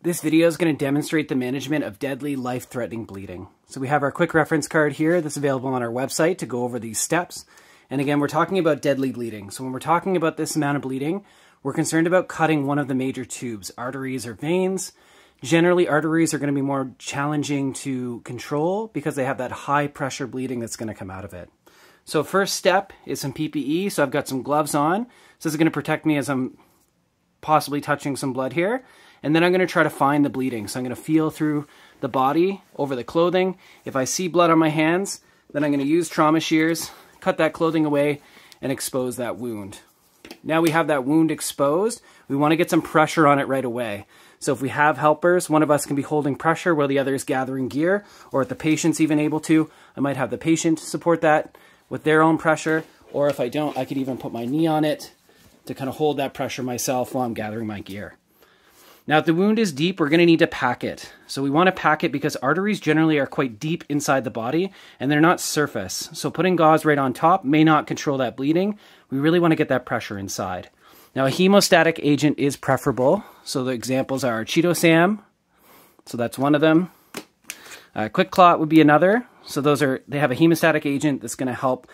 This video is going to demonstrate the management of deadly, life-threatening bleeding. So we have our quick reference card here that's available on our website to go over these steps. And again, we're talking about deadly bleeding. So when we're talking about this amount of bleeding, we're concerned about cutting one of the major tubes, arteries or veins. Generally, arteries are going to be more challenging to control because they have that high pressure bleeding that's going to come out of it. So first step is some PPE. So I've got some gloves on. So this is going to protect me as I'm possibly touching some blood here. And then I'm going to try to find the bleeding. So I'm going to feel through the body, over the clothing. If I see blood on my hands, then I'm going to use trauma shears, cut that clothing away, and expose that wound. Now we have that wound exposed. We want to get some pressure on it right away. So if we have helpers, one of us can be holding pressure while the other is gathering gear, or if the patient's even able to, I might have the patient support that with their own pressure, or if I don't, I could even put my knee on it to kind of hold that pressure myself while I'm gathering my gear. Now, if the wound is deep, we're going to need to pack it. So we want to pack it because arteries generally are quite deep inside the body and they're not surface. So putting gauze right on top may not control that bleeding. We really want to get that pressure inside. Now, a hemostatic agent is preferable. So the examples are Chitosam. So that's one of them. Quick clot would be another. So they have a hemostatic agent that's going to help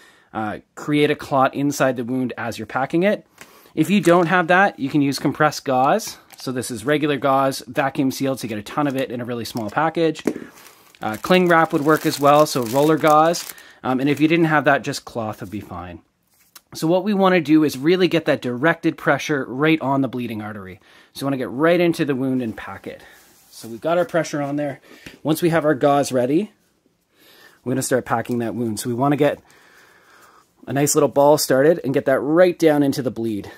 create a clot inside the wound as you're packing it. If you don't have that, you can use compressed gauze. So this is regular gauze, vacuum sealed, so you get a ton of it in a really small package. Cling wrap would work as well, so roller gauze. And if you didn't have that, just cloth would be fine. So what we want to do is really get that directed pressure right on the bleeding artery. So we want to get right into the wound and pack it. So we've got our pressure on there. Once we have our gauze ready, we're going to start packing that wound. So we want to get a nice little ball started and get that right down into the bleed.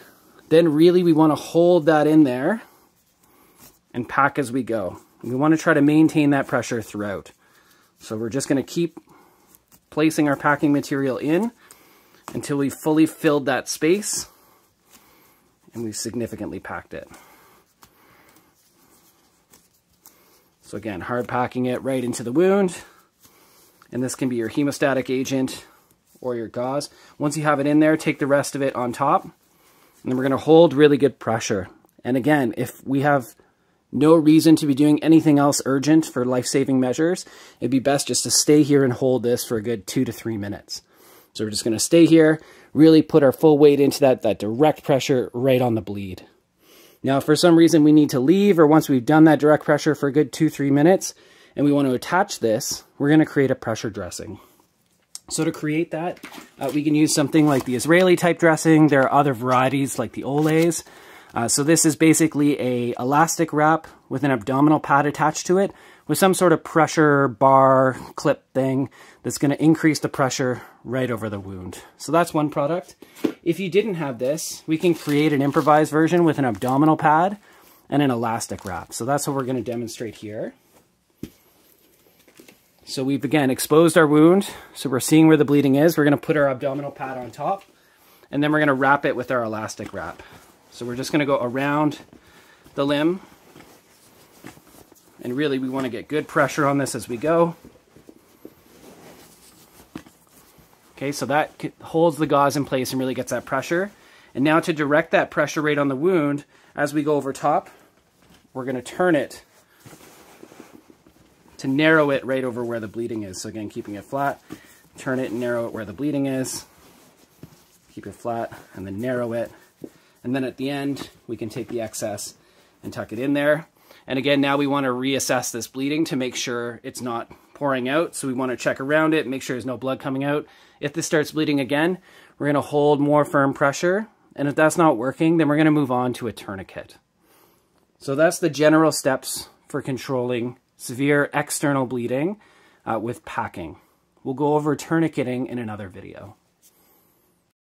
Then really we want to hold that in there and pack as we go. We want to try to maintain that pressure throughout. So we're just going to keep placing our packing material in until we've fully filled that space and we've significantly packed it. So again, hard packing it right into the wound. And this can be your hemostatic agent or your gauze. Once you have it in there, take the rest of it on top. And then we're going to hold really good pressure. And again, if we have no reason to be doing anything else urgent for life-saving measures, it'd be best just to stay here and hold this for a good 2 to 3 minutes. So we're just going to stay here, really put our full weight into that direct pressure right on the bleed. Now, if for some reason we need to leave, or once we've done that direct pressure for a good 2-3 minutes, and we want to attach this, we're going to create a pressure dressing. So to create that, we can use something like the Israeli type dressing. There are other varieties like the Olays. So this is basically a elastic wrap with an abdominal pad attached to it with some sort of pressure bar clip thing that's going to increase the pressure right over the wound. So that's one product. If you didn't have this, we can create an improvised version with an abdominal pad and an elastic wrap. So that's what we're going to demonstrate here. So we've, again, exposed our wound. So we're seeing where the bleeding is. We're going to put our abdominal pad on top, and then we're going to wrap it with our elastic wrap. So we're just going to go around the limb. And really, we want to get good pressure on this as we go. Okay, so that holds the gauze in place and really gets that pressure. And now to direct that pressure rate on the wound, as we go over top, we're going to turn it to narrow it right over where the bleeding is. So again, keeping it flat, turn it and narrow it where the bleeding is. Keep it flat and then narrow it. And then at the end, we can take the excess and tuck it in there. And again, now we want to reassess this bleeding to make sure it's not pouring out. So we want to check around it, make sure there's no blood coming out. If this starts bleeding again, we're going to hold more firm pressure. And if that's not working, then we're going to move on to a tourniquet. So that's the general steps for controlling severe external bleeding with packing. We'll go over tourniqueting in another video.